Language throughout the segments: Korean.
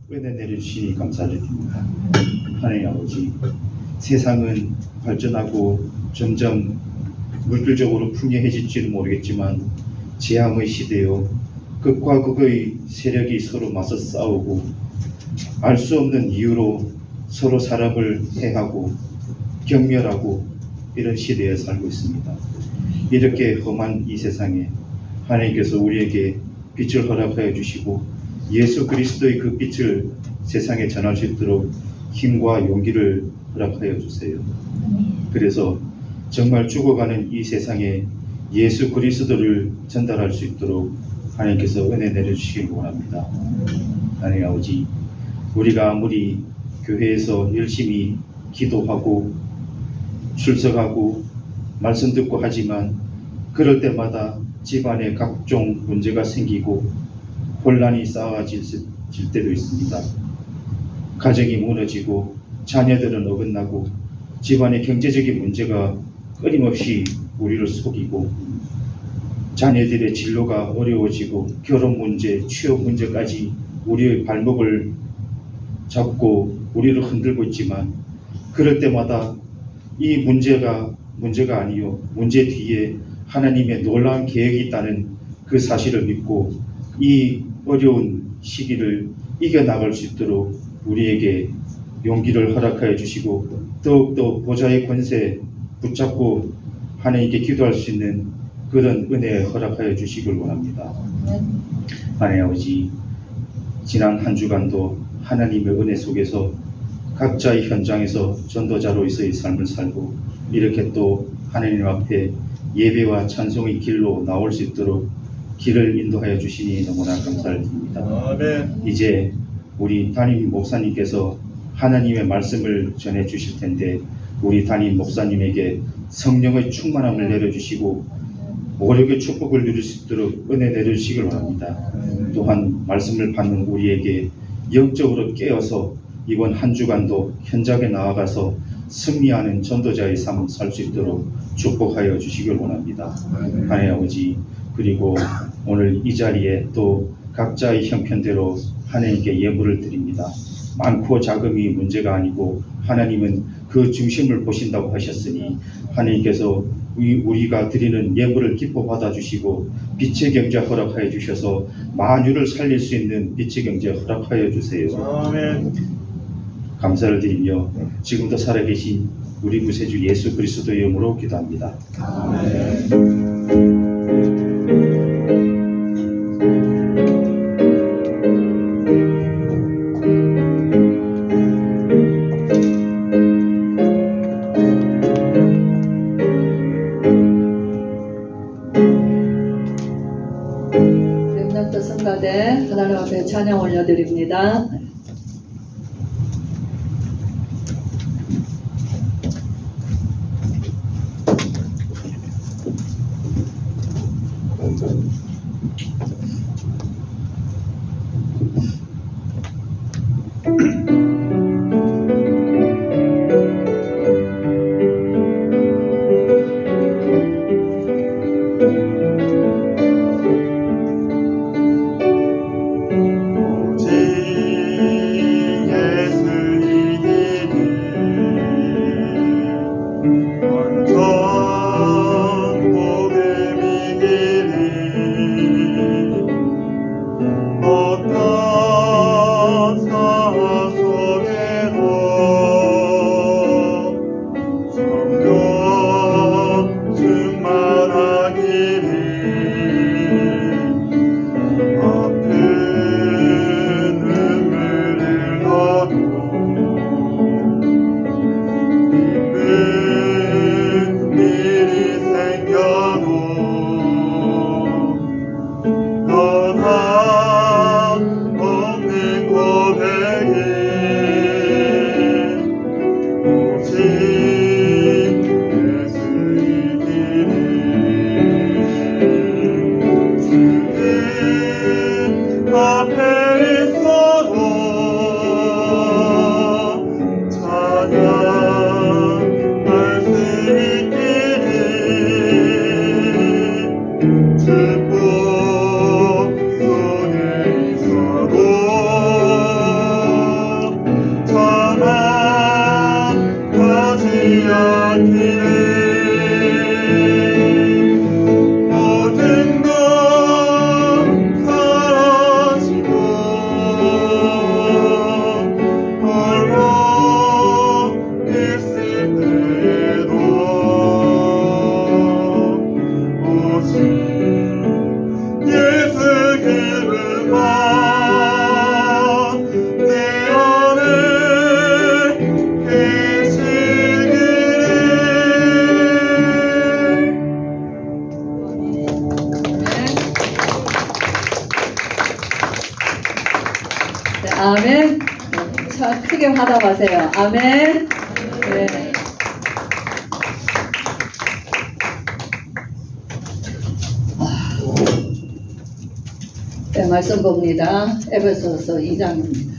은혜 내려주시니 감사를 드립니다. 하나님 아버지, 세상은 발전하고 점점 물질적으로 풍요해질지는 모르겠지만 재앙의 시대요, 극과 극의 세력이 서로 맞서 싸우고 알 수 없는 이유로 서로 사람을 해하고 경멸하고 이런 시대에 살고 있습니다. 이렇게 험한 이 세상에 하나님께서 우리에게 빛을 허락하여 주시고 예수 그리스도의 그 빛을 세상에 전할 수 있도록 힘과 용기를 허락하여 주세요. 그래서 정말 죽어가는 이 세상에 예수 그리스도를 전달할 수 있도록 하나님께서 은혜 내려주시길 원합니다. 하나님 아버지, 우리가 아무리 교회에서 열심히 기도하고 출석하고 말씀 듣고 하지만 그럴 때마다 집안에 각종 문제가 생기고 혼란이 쌓아질 때도 있습니다. 가정이 무너지고 자녀들은 어긋나고 집안의 경제적인 문제가 끊임없이 우리를 속이고 자녀들의 진로가 어려워지고 결혼 문제, 취업 문제까지 우리의 발목을 잡고 우리를 흔들고 있지만 그럴 때마다 이 문제가 아니요, 문제 뒤에 하나님의 놀라운 계획이 있다는 그 사실을 믿고 이 어려운 시기를 이겨나갈 수 있도록 우리에게 용기를 허락하여 주시고 더욱더 보좌의 권세 붙잡고 하나님께 기도할 수 있는 그런 은혜 허락하여 주시길 원합니다. 하나님 아버지, 지난 한 주간도 하나님의 은혜 속에서 각자의 현장에서 전도자로서의 삶을 살고 이렇게 또 하나님 앞에 예배와 찬송의 길로 나올 수 있도록 길을 인도하여 주시니 너무나 감사를 드립니다. 아멘. 이제 우리 담임 목사님께서 하나님의 말씀을 전해 주실 텐데 우리 담임 목사님에게 성령의 충만함을 내려주시고 오력의 축복을 누릴 수 있도록 은혜 내려주시길 원합니다. 또한 말씀을 받는 우리에게 영적으로 깨어서 이번 한 주간도 현장에 나아가서 승리하는 전도자의 삶을 살 수 있도록 축복하여 주시길 원합니다. 하나님 아버지, 그리고 오늘 이 자리에 또 각자의 형편대로 하나님께 예물을 드립니다. 많고 작음이 문제가 아니고 하나님은 그 중심을 보신다고 하셨으니 하나님께서 우리가 드리는 예물을 기뻐 받아주시고 빛의 경제 허락하여 주셔서 만유를 살릴 수 있는 빛의 경제 허락하여 주세요. 아멘. 감사를 드리며 지금도 살아계신 우리 구세주 예수 그리스도의 이름으로 기도합니다. 아멘. 렘넌트 성가대 하나님 앞에 찬양 올려드립니다. 오직 아멘. 자, 크게 화답하세요. 아멘. 네. 네, 말씀 봅니다. 에베소서 2장입니다.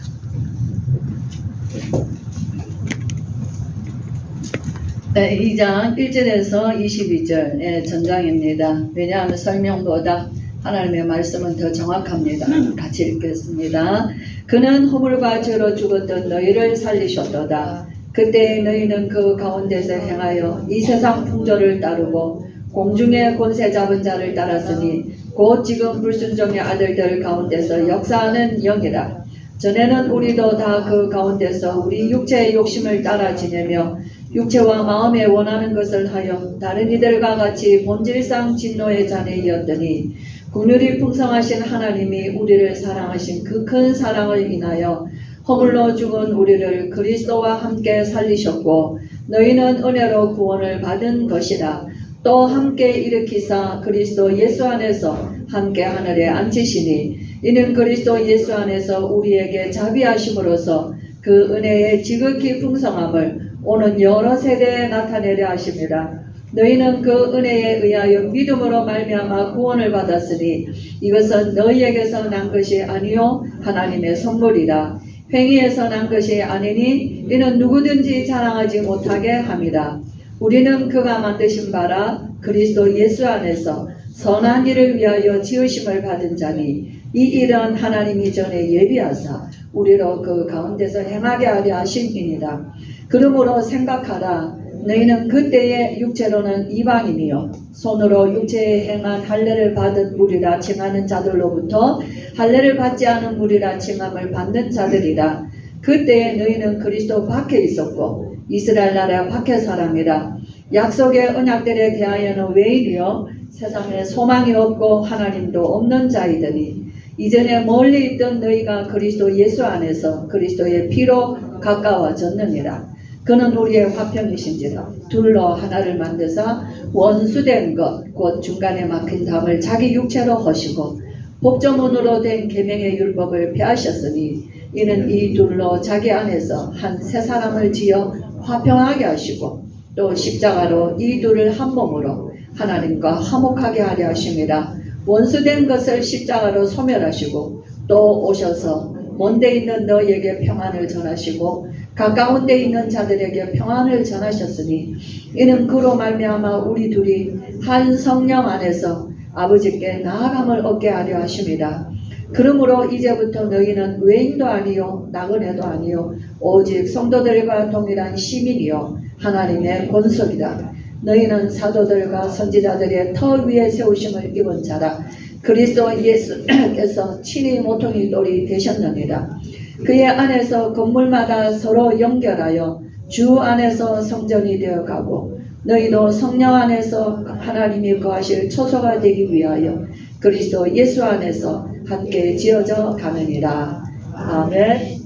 네, 2장 1절에서 22절 전장입니다. 왜냐하면 설명보다 하나님의 말씀은 더 정확합니다. 같이 읽겠습니다. 그는 허물과 죄로 죽었던 너희를 살리셨도다. 그때 너희는 그 가운데서 행하여 이 세상 풍조를 따르고 공중의 권세 잡은 자를 따랐으니 곧 지금 불순종의 아들들 가운데서 역사하는 영이라. 전에는 우리도 다 그 가운데서 우리 육체의 욕심을 따라 지내며 육체와 마음에 원하는 것을 하여 다른 이들과 같이 본질상 진노의 자녀이었더니 긍휼이 풍성하신 하나님이 우리를 사랑하신 그 큰 사랑을 인하여 허물로 죽은 우리를 그리스도와 함께 살리셨고 너희는 은혜로 구원을 받은 것이라. 또 함께 일으키사 그리스도 예수 안에서 함께 하늘에 앉히시니 이는 그리스도 예수 안에서 우리에게 자비하심으로써 그 은혜의 지극히 풍성함을 오는 여러 세대에 나타내려 하십니다. 너희는 그 은혜에 의하여 믿음으로 말미암아 구원을 받았으니 이것은 너희에게서 난 것이 아니요 하나님의 선물이라. 행위에서 난 것이 아니니 이는 누구든지 자랑하지 못하게 함이라. 우리는 그가 만드신 바라 그리스도 예수 안에서 선한 일을 위하여 지으심을 받은 자니 이 일은 하나님이 전에 예비하사 우리로 그 가운데서 행하게 하려 하심이니라. 그러므로 생각하라. 너희는 그때의 육체로는 이방인이요 손으로 육체에 행한 할례를 받은 무리라 칭하는 자들로부터 할례를 받지 않은 무리라 칭함을 받는 자들이라. 그때에 너희는 그리스도 밖에 있었고 이스라엘 나라 밖의 사람이라. 약속의 언약들에 대하여는 외인이요 세상에 소망이 없고 하나님도 없는 자이더니 이전에 멀리 있던 너희가 그리스도 예수 안에서 그리스도의 피로 가까워졌느니라. 그는 우리의 화평이신지라. 둘로 하나를 만드사 원수된 것 곧 중간에 막힌 담을 자기 육체로 허시고 법조문으로 된 계명의 율법을 폐하셨으니 이는 이 둘로 자기 안에서 한 새 사람을 지어 화평하게 하시고 또 십자가로 이 둘을 한 몸으로 하나님과 화목하게 하려 하심이라. 원수된 것을 십자가로 소멸하시고 또 오셔서 먼데 있는 너희에게 평안을 전하시고 가까운 데 있는 자들에게 평안을 전하셨으니 이는 그로 말미암아 우리 둘이 한 성령 안에서 아버지께 나아감을 얻게 하려 하심이라. 그러므로 이제부터 너희는 외인도 아니요 나그네도 아니요 오직 성도들과 동일한 시민이요 하나님의 권속이다. 너희는 사도들과 선지자들의 터 위에 세우심을 입은 자라. 그리스도 예수께서 친히 모퉁이 돌이 되셨느니라. 그의 안에서 건물마다 서로 연결하여 주 안에서 성전이 되어가고 너희도 성령 안에서 하나님이 거하실 초소가 되기 위하여 그리스도 예수 안에서 함께 지어져 가느니라. 아멘.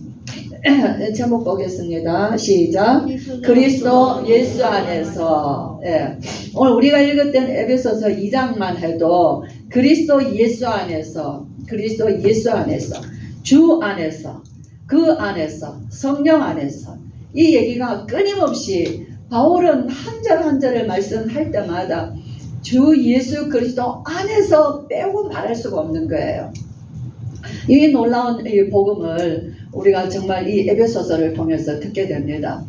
제목 보겠습니다. 시작. 그리스도 예수 안에서. 예. 오늘 우리가 읽었던 에베소서 2장만 해도 그리스도 예수 안에서, 그리스도 예수 안에서, 주 안에서, 그 안에서, 성령 안에서 이 얘기가 끊임없이 바울은 한 절 한 절을 말씀할 때마다 주 예수 그리스도 안에서 빼고 말할 수가 없는 거예요. 이 놀라운 이 복음을 우리가 정말 이 에베소서를 통해서 듣게 됩니다.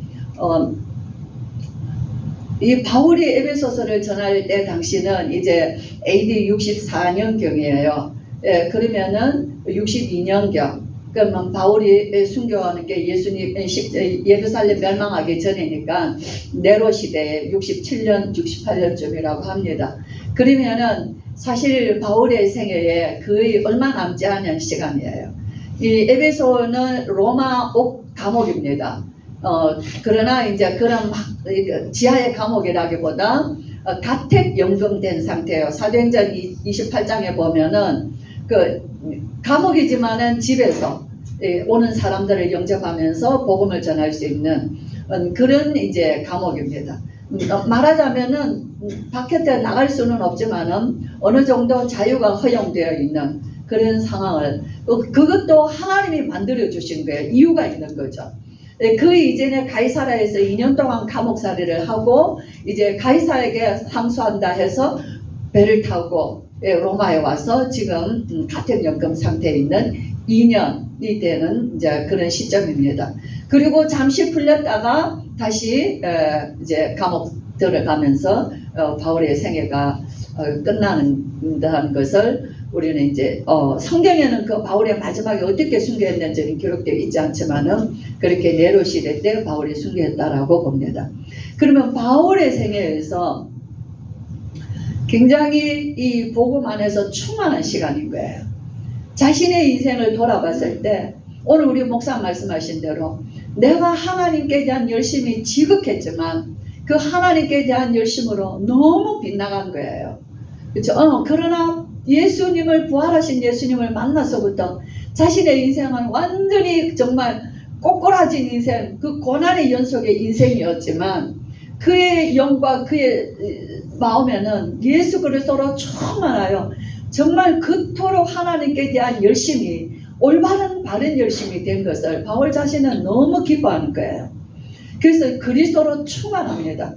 이 바울이 에베소서를 전할 때 당시는 이제 AD 64년경이에요. 예, 그러면은 62년경. 그러면 바울이 순교하는 게 예수님 예루살렘 멸망하기 전이니까 네로 시대에 67년, 68년쯤이라고 합니다. 그러면은 사실 바울의 생애에 거의 얼마 남지 않은 시간이에요. 이 에베소는 로마 옥 감옥입니다. 그러나 이제 그런 지하의 감옥이라기보다 가택 연금된 상태예요. 사도행전 28장에 보면은 그 감옥이지만은 집에서 오는 사람들을 영접하면서 복음을 전할 수 있는 그런 이제 감옥입니다. 말하자면은 밖에 나갈 수는 없지만은 어느 정도 자유가 허용되어 있는 그런 상황을 그것도 하나님이 만들어 주신 거예요. 이유가 있는 거죠. 그 이전에 가이사라에서 2년 동안 감옥살이를 하고 이제 가이사에게 상수한다 해서 배를 타고 로마에 와서 지금 가택연금 상태에 있는 2년이 되는 이제 그런 시점입니다. 그리고 잠시 풀렸다가 다시 이제 감옥 들어가면서 바울의 생애가 끝나는 것을 우리는 이제 성경에는 그 바울의 마지막에 어떻게 순교했는지는 기록되어 있지 않지만은 그렇게 네로 시대 때 바울이 순교했다라고 봅니다. 그러면 바울의 생애에서 굉장히 이 복음 안에서 충만한 시간인 거예요. 자신의 인생을 돌아봤을 때 오늘 우리 목사 말씀하신 대로 내가 하나님께 대한 열심이 지극했지만 그 하나님께 대한 열심으로 너무 빗나간 거예요. 그렇죠? 그러나 예수님을 부활하신 예수님을 만나서부터 자신의 인생은 완전히 정말 꼬꾸라진 인생, 그 고난의 연속의 인생이었지만 그의 영과 그의 마음에는 예수 그리스도로 충만하여 정말 그토록 하나님께 대한 열심이 올바른 바른 열심이 된 것을 바울 자신은 너무 기뻐하는 거예요. 그래서 그리스도로 충만합니다.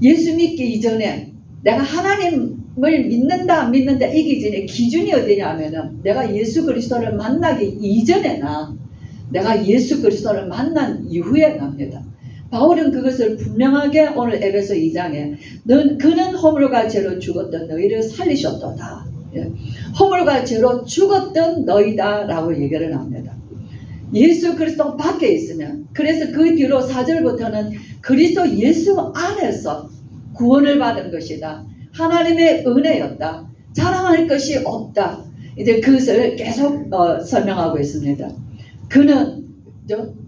예수 믿기 이전에 내가 하나님을 믿는다 안 믿는다 이기 전에 기준이 어디냐면은 내가 예수 그리스도를 만나기 이전에나 내가 예수 그리스도를 만난 이후에 납니다. 바울은 그것을 분명하게 오늘 에베소 2장에 그는 허물과 죄로 죽었던 너희를 살리셨도다. 허물과 죄로 죽었던 너희다 라고 얘기를 합니다. 예수 그리스도 밖에 있으면 그래서 그 뒤로 4절부터는 그리스도 예수 안에서 구원을 받은 것이다. 하나님의 은혜였다. 자랑할 것이 없다. 이제 그것을 계속 설명하고 있습니다.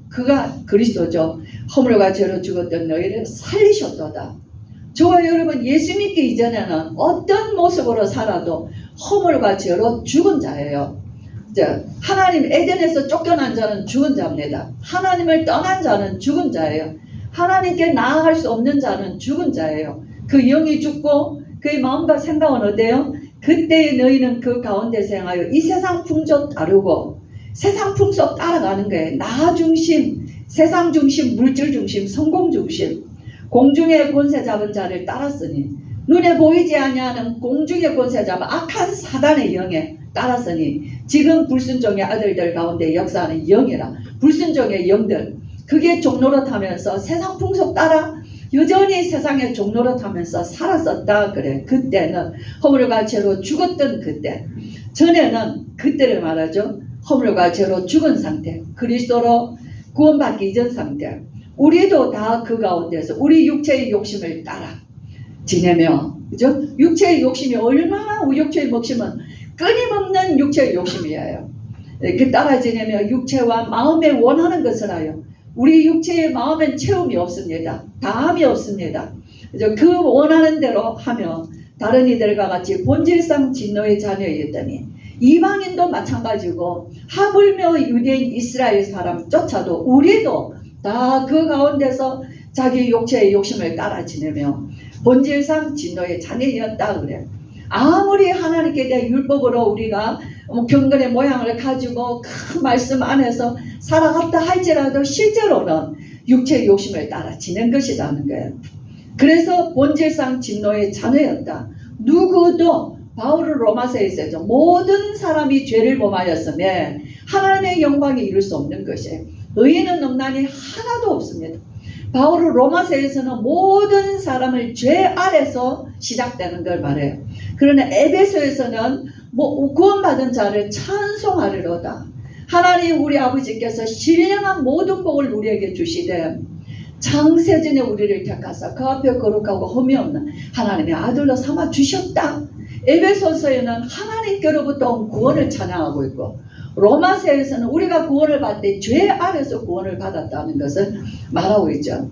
그가 그리스도죠. 허물과 죄로 죽었던 너희를 살리셨도다. 저와 여러분 예수 믿기 이전에는 어떤 모습으로 살아도 허물과 죄로 죽은 자예요. 하나님 에덴에서 쫓겨난 자는 죽은 자입니다. 하나님을 떠난 자는 죽은 자예요. 하나님께 나아갈 수 없는 자는 죽은 자예요. 그 영이 죽고 그의 마음과 생각은 어때요? 그때 너희는 그 가운데서 행하여 이 세상 풍조 따르고 세상 풍속 따라가는 거예요. 나 중심, 세상 중심, 물질 중심, 성공 중심, 공중의 권세 잡은 자를 따랐으니 눈에 보이지 아니하는 공중의 권세 잡은 악한 사단의 영에 따랐으니 지금 불순종의 아들들 가운데 역사하는 영이라 불순종의 영들 그게 종노릇하면서 세상 풍속 따라 여전히 세상의 종노릇하면서 살았었다 그래. 그때는 허물과 죄로 죽었던 그때 전에는 그때를 말하죠. 허물과 죄로 죽은 상태 그리스도로 구원받기 이전 상태 우리도 다 그 가운데서 우리 육체의 욕심을 따라 지내며 그죠? 육체의 욕심이 얼마나 육체의 욕심은 끊임없는 육체의 욕심이에요. 그 따라 지내며 육체와 마음에 원하는 것을 하여 우리 육체의 마음엔 채움이 없습니다. 다함이 없습니다. 그 원하는 대로 하며 다른 이들과 같이 본질상 진노의 자녀였더니 이방인도 마찬가지고 하물며 유대인 이스라엘 사람 쫓아도 우리도 다 그 가운데서 자기 육체의 욕심을 따라 지내며 본질상 진노의 자녀였다 그래. 아무리 하나님께 대한 율법으로 우리가 경건의 모양을 가지고 그 말씀 안에서 살아갔다 할지라도 실제로는 육체의 욕심을 따라 지낸 것이라는 거예요. 그래서 본질상 진노의 자녀였다. 누구도 바울은 로마서에 있었죠. 모든 사람이 죄를 범하였으며 하나님의 영광에 이룰 수 없는 것이에요. 의인은 없나니 하나도 없습니다. 바울은 로마서에서는 모든 사람을 죄 아래서 시작되는 걸 말해요. 그러나 에베소에서는 구원받은 자를 찬송하리로다. 하나님 우리 아버지께서 신령한 모든 복을 우리에게 주시되 창세전에 우리를 택하사 그 앞에 거룩하고 흠이 없는 하나님의 아들로 삼아 주셨다. 에베소서에는 하나님께로부터 온 구원을 찬양하고 있고 로마서에서는 우리가 구원을 받을 때 죄 아래서 구원을 받았다는 것을 말하고 있죠.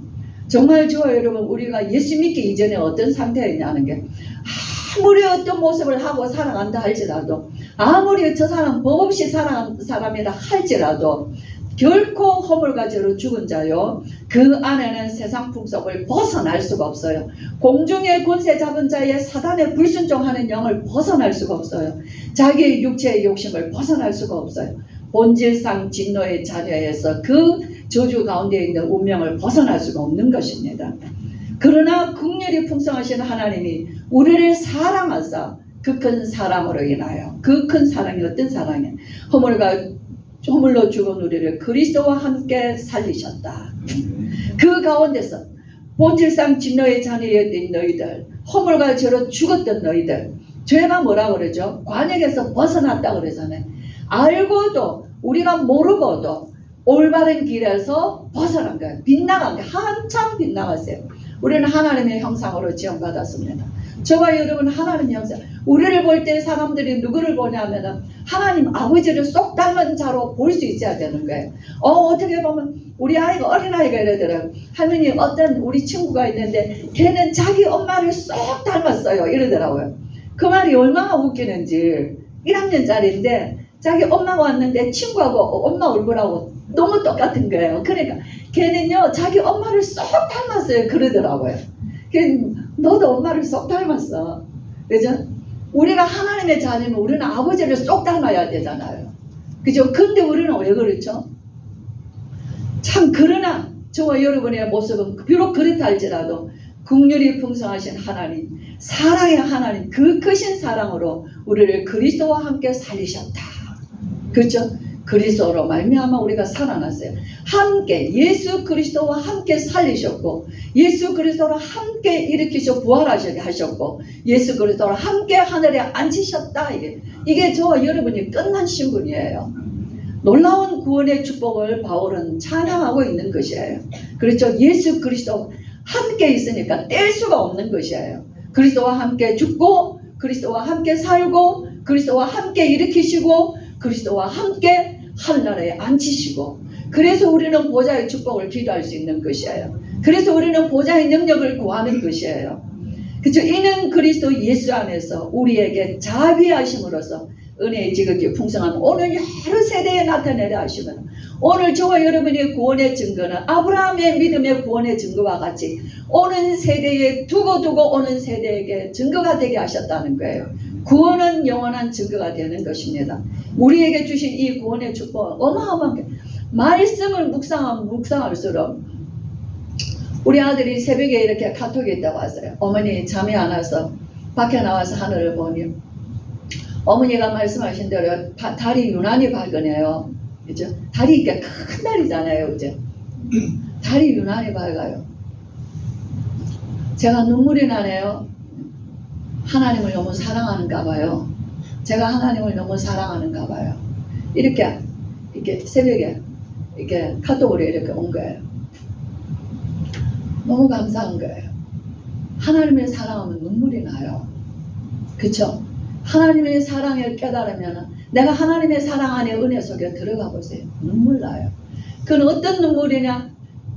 정말 저와 여러분 우리가 예수 믿기 이전에 어떤 상태였냐는 게 아무리 어떤 모습을 하고 살아간다 할지라도 아무리 저 사람 법 없이 살아간 사람이라 할지라도 결코 허물과 죄로 죽은 자요 그 안에는 세상 풍속을 벗어날 수가 없어요. 공중의 권세 잡은 자의 사단의 불순종하는 영을 벗어날 수가 없어요. 자기의 육체의 욕심을 벗어날 수가 없어요. 본질상 진노의 자녀에서 그 저주 가운데 있는 운명을 벗어날 수가 없는 것입니다. 그러나 긍휼이 풍성하신 하나님이 우리를 사랑하사 그 큰 사랑으로 인하여, 그 큰 사랑이 어떤 사랑이에요? 허물로 죽은 우리를 그리스도와 함께 살리셨다. 그 가운데서 본질상 진노의 자녀였던 너희들, 허물과 죄로 죽었던 너희들, 죄가 뭐라 그러죠? 관역에서 벗어났다 그러잖아요. 알고도 우리가 모르고도 올바른 길에서 벗어난 거예요. 빗나간 게 한참 빗나갔어요. 우리는 하나님의 형상으로 지원받았습니다. 저와 여러분 하나님의 형상. 우리를 볼 때 사람들이 누구를 보냐면은 하나님 아버지를 쏙 닮은 자로 볼 수 있어야 되는 거예요. 어떻게 보면 우리 아이가 어린아이가 이러더라고요. 할머니 어떤 우리 친구가 있는데 걔는 자기 엄마를 쏙 닮았어요 이러더라고요. 그 말이 얼마나 웃기는지. 1학년짜리인데 자기 엄마가 왔는데 친구하고 엄마 얼굴하고 너무 똑같은 거예요. 그러니까 걔는요 자기 엄마를 쏙 닮았어요 그러더라고요. 너도 엄마를 쏙 닮았어. 그죠? 우리가 하나님의 자녀면 우리는 아버지를 쏙 닮아야 되잖아요. 그죠? 근데 우리는 왜 그렇죠? 참 그러나 저와 여러분의 모습은 비록 그렇다 할지라도 긍휼이 풍성하신 하나님, 사랑의 하나님, 그 크신 사랑으로 우리를 그리스도와 함께 살리셨다. 그렇죠? 그리스도로 말미암아 우리가 살아났어요. 함께 예수 그리스도와 함께 살리셨고 예수 그리스도로 함께 일으키셔 부활하시게 하셨고 예수 그리스도로 함께 하늘에 앉히셨다. 이게 저와 여러분이 끝난 신분이에요. 놀라운 구원의 축복을 바울은 찬양하고 있는 것이에요. 그렇죠? 예수 그리스도 함께 있으니까 뗄 수가 없는 것이에요. 그리스도와 함께 죽고 그리스도와 함께 살고 그리스도와 함께 일으키시고 그리스도와 함께 하늘나라에 앉히시고 그래서 우리는 보좌의 축복을 기도할 수 있는 것이에요. 그래서 우리는 보좌의 능력을 구하는 것이에요. 그렇죠? 이는 그리스도 예수 안에서 우리에게 자비하심으로써 은혜의 지극히 풍성함 오늘 여러 세대에 나타내려 하시면 오늘 저와 여러분의 구원의 증거는 아브라함의 믿음의 구원의 증거와 같이 오는 세대에 두고 오는 세대에게 증거가 되게 하셨다는 거예요. 구원은 영원한 증거가 되는 것입니다. 우리에게 주신 이 구원의 축복은 어마어마한 게 말씀을 묵상할수록 우리 아들이 새벽에 이렇게 카톡이 있다고 왔어요. 어머니 잠이 안 와서 밖에 나와서 하늘을 보니 어머니가 말씀하신 대로 달이 유난히 밝으네요. 그죠? 달이 이렇게 큰 달이잖아요. 그죠? 달이 유난히 밝아요. 제가 눈물이 나네요. 하나님을 너무 사랑하는가 봐요. 제가 하나님을 너무 사랑하는가 봐요. 이렇게 새벽에 이렇게 카톡으로 이렇게 온 거예요. 너무 감사한 거예요. 하나님을 사랑하면 눈물이 나요. 그쵸? 하나님의 사랑을 깨달으면 내가 하나님의 사랑 안에 은혜 속에 들어가 보세요. 눈물 나요. 그건 어떤 눈물이냐?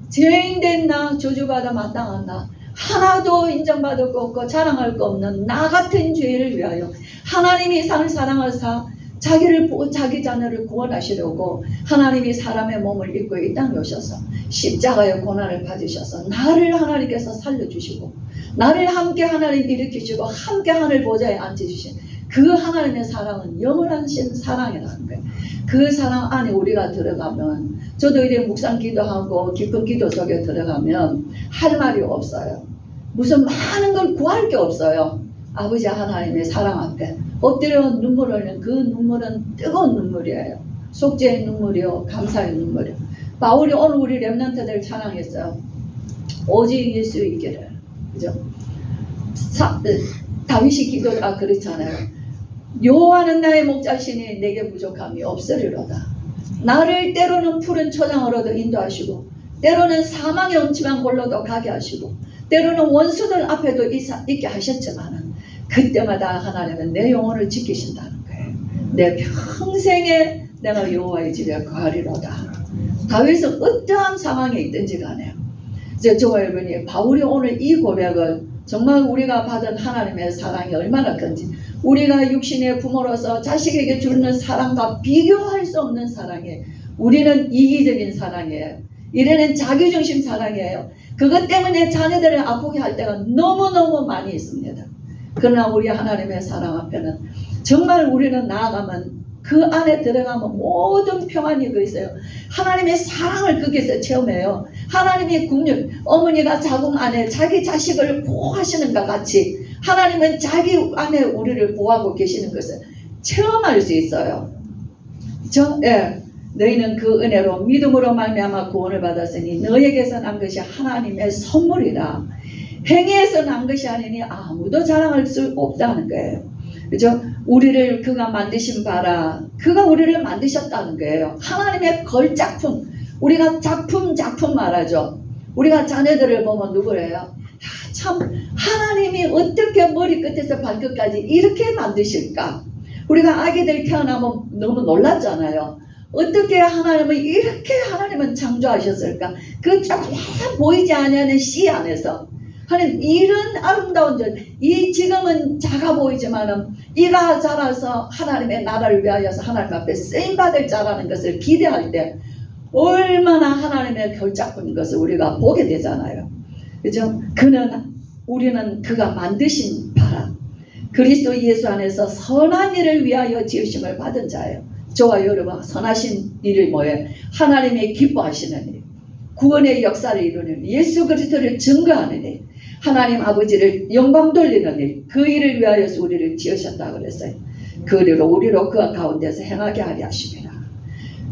죄인된 나 저주받아 마땅한 나 하나도 인정받을 거 없고 자랑할 거 없는 나 같은 죄를 위하여 하나님이 이상을 사랑하사 자기 자녀를 구원하시려고 하나님이 사람의 몸을 입고 이 땅에 오셔서 십자가의 고난을 받으셔서 나를 하나님께서 살려주시고 나를 함께 하나님 일으키시고 함께 하늘 보좌에 앉혀주신 그 하나님의 사랑은 영원한 사랑이라는 거예요. 그 사랑 안에 우리가 들어가면 저도 이제 묵상 기도하고 깊은 기도 속에 들어가면 할 말이 없어요. 무슨 많은 걸 구할 게 없어요. 아버지 하나님의 사랑 앞에 엎드려 눈물을 흘리는 그 눈물은 뜨거운 눈물이에요. 속죄의 눈물이요 감사의 눈물이요. 바울이 오늘 우리 렘넌트들 찬양했어요. 오직 예수 있기를. 그죠? 다윗이 기도가 그렇잖아요. 여호와는 나의 목자시니 내게 부족함이 없으리로다. 나를 때로는 푸른 초장으로도 인도하시고 때로는 사망의 음침한 골로도 가게 하시고 때로는 원수들 앞에도 있게 하셨지만 그때마다 하나님은 내 영혼을 지키신다는 거예요. 내 평생에 내가 여호와의 집에 거하리로다. 다윗은 어떠한 상황에 있든지 간에 저와 여러분이 바울이 오늘 이 고백을 정말 우리가 받은 하나님의 사랑이 얼마나 큰지 우리가 육신의 부모로서 자식에게 주는 사랑과 비교할 수 없는 사랑에 우리는 이기적인 사랑이에요. 이래는 자기중심 사랑이에요. 그것 때문에 자녀들을 아프게 할 때가 너무너무 많이 있습니다. 그러나 우리 하나님의 사랑 앞에는 정말 우리는 나아가면 그 안에 들어가면 모든 평안이 그 있어요. 하나님의 사랑을 거기서 체험해요. 하나님의 국률, 어머니가 자궁 안에 자기 자식을 보호하시는 것 같이 하나님은 자기 안에 우리를 보호하고 계시는 것을 체험할 수 있어요. 너희는 그 은혜로 믿음으로 말미암아 구원을 받았으니 너에게서 난 것이 하나님의 선물이라. 행위에서 난 것이 아니니 아무도 자랑할 수 없다는 거예요. 그죠? 우리를 그가 만드신 바라. 그가 우리를 만드셨다는 거예요. 하나님의 걸작품. 우리가 작품 말하죠. 우리가 자녀들을 보면 누구래요? 참 하나님이 어떻게 머리끝에서 발끝까지 이렇게 만드실까? 우리가 아기들 태어나면 너무 놀랐잖아요. 어떻게 하나님은 이렇게 하나님은 창조하셨을까? 그 보이지 않는 씨 안에서 하나님 이런 아름다운 이 지금은 작아 보이지만은 이가 자라서 하나님의 나라를 위하여서 하나님 앞에 쓰임받을 자라는 것을 기대할 때 얼마나 하나님의 결작품인 것을 우리가 보게 되잖아요. 그죠? 우리는 그가 만드신 바라. 그리스도 예수 안에서 선한 일을 위하여 지으심을 받은 자예요. 저와 여러분 선하신 일을 뭐예요? 하나님의 기뻐하시는 일, 구원의 역사를 이루는 일, 예수 그리스도를 증거하는 일, 하나님 아버지를 영광 돌리는 일, 그 일을 위하여서 우리를 지으셨다고 그랬어요. 그 일을 우리로 그 가운데서 행하게 하려 하십니다.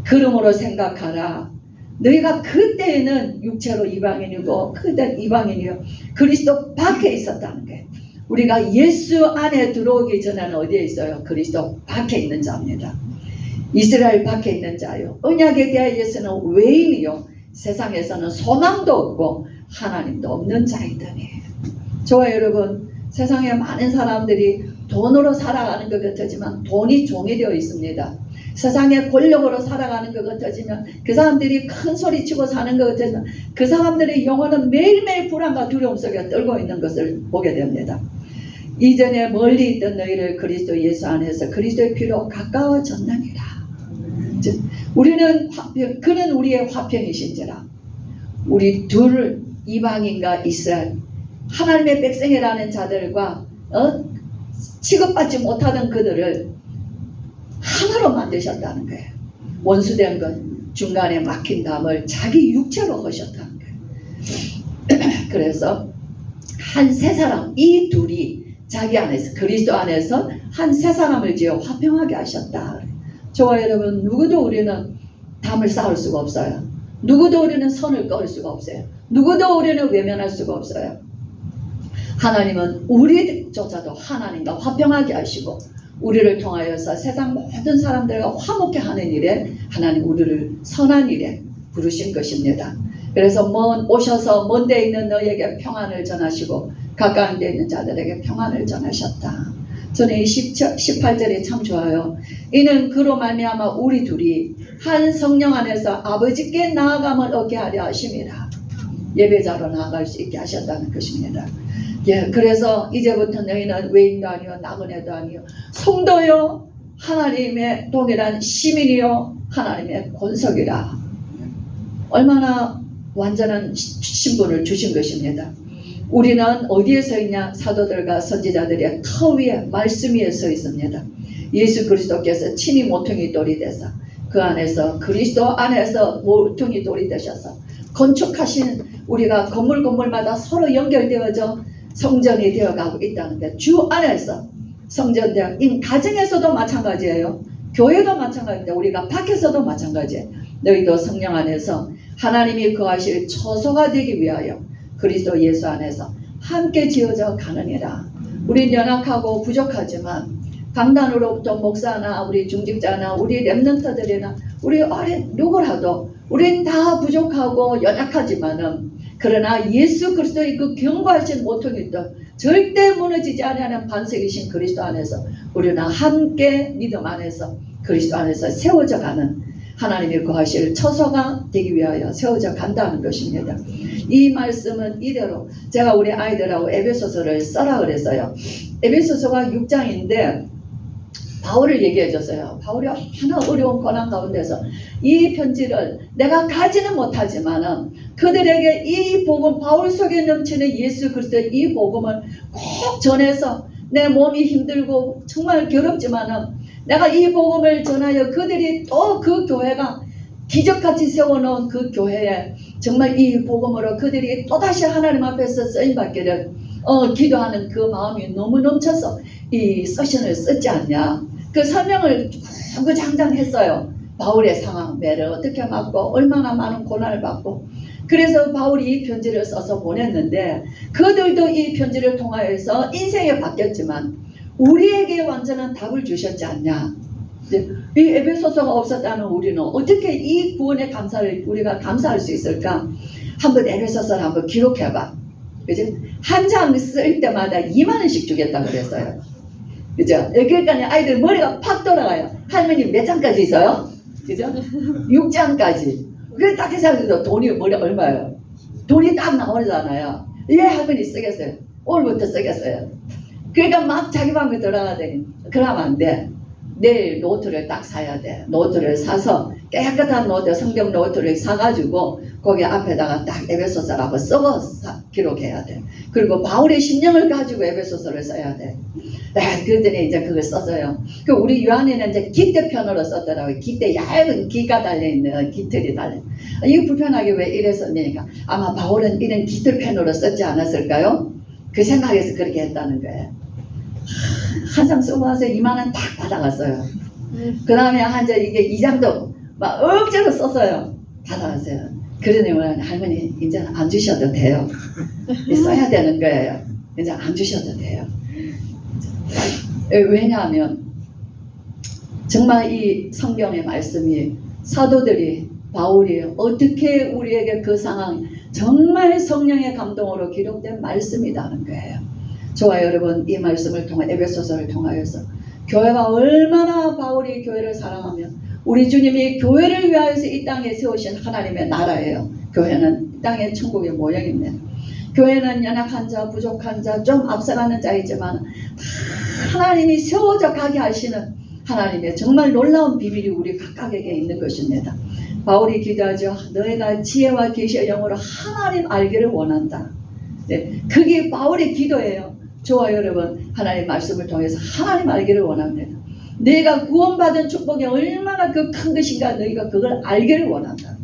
그러므로 생각하라. 너희가 그때에는 육체로 이방인이고 그때는 이방인이요 그리스도 밖에 있었다는 거예요. 우리가 예수 안에 들어오기 전에는 어디에 있어요? 그리스도 밖에 있는 자입니다. 이스라엘 밖에 있는 자요. 언약에 대하여서는 외인이요. 세상에서는 소망도 없고 하나님도 없는 자이더니. 저와 여러분, 세상에 많은 사람들이 돈으로 살아가는 것 같지만 돈이 종이 되어 있습니다. 세상의 권력으로 살아가는 것 같아지면 그 사람들이 큰 소리 치고 사는 것 같아지면 그 사람들의 영혼은 매일매일 불안과 두려움 속에 떨고 있는 것을 보게 됩니다. 이전에 멀리 있던 너희를 그리스도 예수 안에서 그리스도의 피로 가까워졌느니라. 우리는 그는 우리의 화평이신지라. 우리 둘 이방인과 이스라엘 하나님의 백성이라는 자들과 취급받지 못하던 그들을 하나로 만드셨다는 거예요. 원수된 건 중간에 막힌 담을 자기 육체로 하셨다는 거예요. 그래서 한 세 사람, 이 둘이 자기 안에서 그리스도 안에서 한 세 사람을 지어 화평하게 하셨다. 저와 여러분, 누구도 우리는 담을 쌓을 수가 없어요. 누구도 우리는 선을 꺼을 수가 없어요. 누구도 우리는 외면할 수가 없어요. 하나님은 우리조차도 하나님과 화평하게 하시고 우리를 통하여서 세상 모든 사람들과 화목해 하는 일에 하나님 우리를 선한 일에 부르신 것입니다. 그래서 오셔서 먼 데 있는 너에게 평안을 전하시고 가까운 데 있는 자들에게 평안을 전하셨다. 저는 이 18절이 참 좋아요. 이는 그로 말미암아 우리 둘이 한 성령 안에서 아버지께 나아감을 얻게 하려 하심이라. 예배자로 나아갈 수 있게 하셨다는 것입니다. 그래서 이제부터 너희는 외인도 아니요 나그네도 아니요 성도요 하나님의 동일한 시민이요 하나님의 권속이라. 얼마나 완전한 신분을 주신 것입니다. 우리는 어디에 서 있냐? 사도들과 선지자들의 터 위에 말씀 위에 서 있습니다. 예수 그리스도께서 친히 모퉁이 돌이 되서 그 안에서 그리스도 안에서 모퉁이 돌이 되셔서 건축하신 우리가 건물마다 서로 연결되어져 성전이 되어가고 있다는 게 주 안에서 성전되어 가정에서도 마찬가지예요. 교회도 마찬가지인데 우리가 밖에서도 마찬가지예요. 너희도 성령 안에서 하나님이 거하실 처소가 되기 위하여 그리스도 예수 안에서 함께 지어져 가느니라. 우린 연약하고 부족하지만 강단으로부터 목사나 우리 중직자나 우리 렘넌트들이나 우리 누구라도 우린 다 부족하고 연약하지만은 그러나 예수 그리스도의 그 견고하신 모퉁이도 절대 무너지지 않는 반석이신 그리스도 안에서 우리는 함께 믿음 안에서 그리스도 안에서 세워져 가는 하나님이 거하실 처소가 되기 위하여 세워져 간다는 것입니다. 이 말씀은 이대로 제가 우리 아이들하고 에베소서를 써라 그랬어요. 에베소서가 6장인데 바울을 얘기해 줬어요. 바울이 하나 어려운 고난 가운데서 이 편지를 내가 가지는 못하지만은 그들에게 이 복음, 바울 속에 넘치는 예수 그리스도의 이 복음을 꼭 전해서 내 몸이 힘들고 정말 괴롭지만은 내가 이 복음을 전하여 그들이 또 그 교회가 기적같이 세워놓은 그 교회에 정말 이 복음으로 그들이 또다시 하나님 앞에서 쓰임받기를 기도하는 그 마음이 너무 넘쳐서 이 서신을 썼지 않냐. 그 설명을 구구장장했어요. 바울의 상황, 매를 어떻게 맞고 얼마나 많은 고난을 받고. 그래서 바울이 이 편지를 써서 보냈는데 그들도 이 편지를 통하여서 인생이 바뀌었지만 우리에게 완전한 답을 주셨지 않냐. 이 에베소서가 없었다는 우리는 어떻게 이 구원의 감사를 우리가 감사할 수 있을까? 한번 에베소서를 한번 기록해봐. 그죠? 한 장 쓸 때마다 2만 원씩 주겠다 그랬어요. 그죠? 그러니까 아이들 머리가 팍 돌아가요. 할머니 몇 장까지 있어요? 그죠? 6장까지. 그래 딱 해서 돈이 머리 얼마예요? 돈이 딱 나오잖아요. 예, 할머니 쓰겠어요. 오늘부터 쓰겠어요. 그러니까 막 자기 마음에 들어가더니 그러면 안 돼. 내일 노트를 딱 사야 돼. 노트를 사서 깨끗한 노트, 성경 노트를 사가지고 거기 앞에다가 딱 에베소서라고 써서 기록해야 돼. 그리고 바울의 심령을 가지고 에베소서를 써야 돼. 그랬더니 이제 그걸 썼어요. 그 우리 요한이는 이제 기태편으로 썼더라고요. 기태 얇은 기가 달려있는 깃털이 달려. 이게 불편하게 왜 이래 썼냐니까 아마 바울은 이런 깃털펜으로 썼지 않았을까요? 그 생각에서 그렇게 했다는 거예요. 한 장 쓰고 와서 2만 원 딱 받아갔어요. 그 다음에 한장 이게 2장도 막 억지로 썼어요. 받아갔어요. 그러니 할머니 이제 안 주셔도 돼요. 써야 되는 거예요. 이제 안 주셔도 돼요. 왜냐하면 정말 이 성경의 말씀이 사도들이 바울이 어떻게 우리에게 그 상황 정말 성령의 감동으로 기록된 말씀이라는 거예요. 저와 여러분 이 말씀을 통해 에베소서를 통하여서 교회가 얼마나 바울이 교회를 사랑하며 우리 주님이 교회를 위하여서 이 땅에 세우신 하나님의 나라예요. 교회는 이 땅의 천국의 모형입니다. 교회는 연약한 자, 부족한 자, 좀 앞서가는 자이지만 하나님이 세워져 가게 하시는 하나님의 정말 놀라운 비밀이 우리 각각에게 있는 것입니다. 바울이 기도하죠. 너희가 지혜와 계시의 영으로 하나님 알기를 원한다. 네, 그게 바울의 기도예요. 저와 여러분 하나님의 말씀을 통해서 하나님 알기를 원합니다. 내가 구원받은 축복이 얼마나 그 큰 것인가 너희가 그걸 알기를 원한다.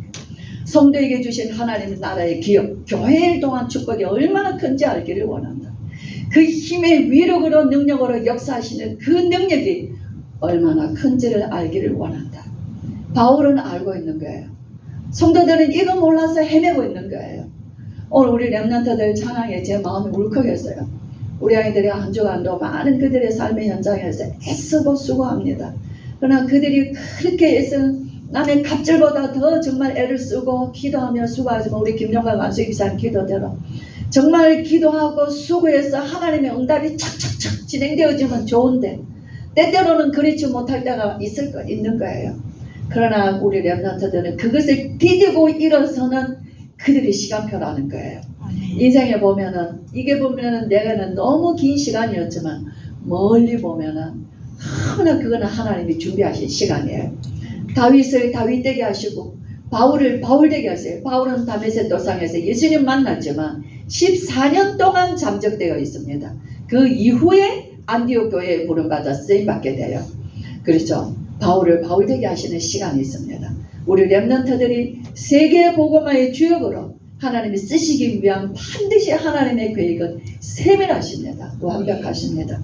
성도에게 주신 하나님의 나라의 기업, 교회를 통한 축복이 얼마나 큰지 알기를 원한다. 그 힘의 위력으로 능력으로 역사하시는 그 능력이 얼마나 큰지를 알기를 원한다. 바울은 알고 있는 거예요. 성도들은 이거 몰라서 헤매고 있는 거예요. 오늘 우리 렘넌트들 찬양에 제 마음이 울컥했어요. 우리 아이들이 한 주간도 많은 그들의 삶의 현장에서 애쓰고 수고합니다. 그러나 그들이 그렇게 애써 남의 갑질보다 더 정말 애를 쓰고 기도하며 수고하지만 우리 김용관 안수 기사님 기도대로 정말 기도하고 수고해서 하나님의 응답이 착착착 진행되어지면 좋은데 때때로는 그렇지 못할 때가 있는 거예요. 그러나 우리 렘넌트들은 그것을 디디고 일어서는 그들의 시간표라는 거예요. 인생에 보면은 이게 보면은 내가는 너무 긴 시간이었지만 멀리 보면은 너무나 그거는 하나님이 준비하신 시간이에요. 다윗을 다윗 되게 하시고 바울을 바울 되게 하세요. 바울은 다메섹 도상에서 예수님 만났지만 14년 동안 잠적되어 있습니다. 그 이후에 안디옥 교회에 부름받아 쓰임받게 돼요. 그렇죠. 바울을 바울 되게 하시는 시간이 있습니다. 우리 렘넌트들이 세계 복음화의 주역으로 하나님이 쓰시기 위한 반드시 하나님의 계획은 세밀하십니다. 완벽하십니다.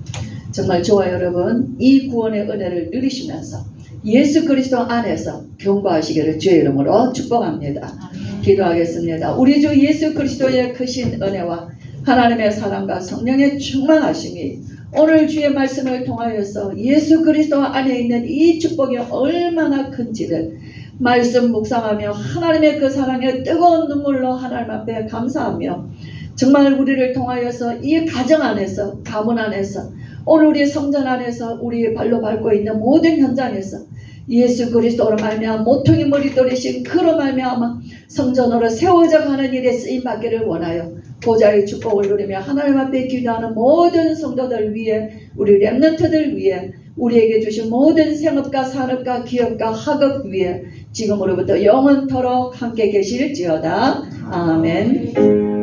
정말 저와 여러분 이 구원의 은혜를 누리시면서 예수 그리스도 안에서 경고하시기를 주의 이름으로 축복합니다. 기도하겠습니다. 우리 주 예수 그리스도의 크신 은혜와 하나님의 사랑과 성령의 충만하심이 오늘 주의 말씀을 통하여서 예수 그리스도 안에 있는 이 축복이 얼마나 큰지를 말씀 묵상하며 하나님의 그 사랑의 뜨거운 눈물로 하나님 앞에 감사하며 정말 우리를 통하여서 이 가정 안에서 가문 안에서 오늘 우리 성전 안에서 우리 발로 밟고 있는 모든 현장에서 예수 그리스도로 말미암아 모퉁이 머리돌이신 그로 말미암아 성전으로 세워져 가는 일에 쓰임받기를 원하여 보좌의 축복을 누리며 하나님 앞에 기도하는 모든 성도들 위해 우리 렘넌트들 위해 우리에게 주신 모든 생업과 산업과 기업과 학업 위에 지금으로부터 영원토록 함께 계실지어다. 아멘.